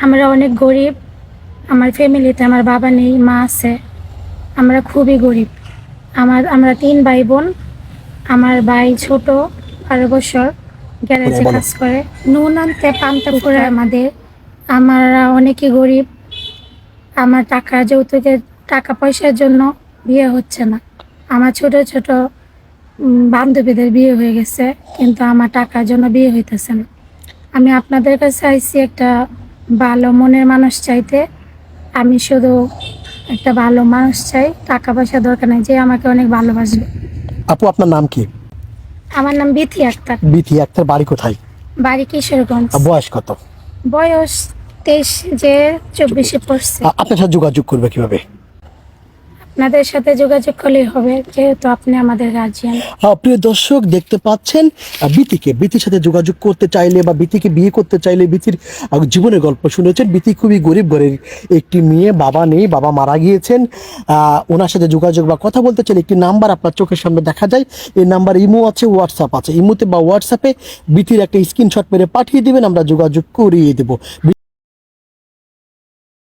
আমরা অনেক গরিব। আমার ফ্যামিলিতে আমার বাবা নেই, মা আছে। আমরা খুবই গরিব। আমরা 3 ভাই বোন। আমার ভাই ছোট, 12 বছর, গ্যারেজে কাজ করে। নুন আনতে পান্তা ফুরায় আমাদের। আমরা অনেকে গরিব। আমার যৌতুকের টাকা পয়সার জন্য বিয়ে হচ্ছে না। আমার ছোট ছোট বান্ধবীদের বিয়ে হয়ে গেছে, কিন্তু আমার টাকার জন্য বিয়ে হইতেছে না। আমি আপনাদের কাছে আইছি একটা ভালো মনের মানুষ চাইতে। আমি শুধু একটা ভালো মানুষ চাই, টাকা পয়সা দরকার নেই, যে আমাকে অনেক ভালোবাসবে। আপু, আপনার নাম কি? আমার নাম বিথি আক্তার। বিথি আক্তার, বাড়ি কোথায়? বাড়ি কিশোরগঞ্জ। বয়স কত? বয়স 23, যে 24-এ পড়ছে। আপনার সাথে যোগাযোগ করবে কিভাবে? আপনাদের সাথে যোগাযোগ করলেই হবে, যেহেতু আপনি আমাদের গার্জিয়ান। প্রিয় দর্শক, দেখতে পাচ্ছেন বিথির সাথে যোগাযোগ করতে চাইলে বা বিথিকে বিয়ে করতে চাইলে, বিথির জীবনের গল্প শুনেছেন। বিথি খুবই গরিব ঘরের একটি মেয়ে, বাবা নেই, বাবা মারা গিয়েছেন। ওনার সাথে যোগাযোগ বা কথা বলতে চাইলে একটি নাম্বার আপনার চোখের সামনে দেখা যায়। এই নাম্বার ইমো আছে, হোয়াটসঅ্যাপ আছে। ইমোতে বা হোয়াটসঅ্যাপে বিথির একটা স্ক্রিনশট মেরে পাঠিয়ে দিবেন, আমরা যোগাযোগ করিয়ে দেবো।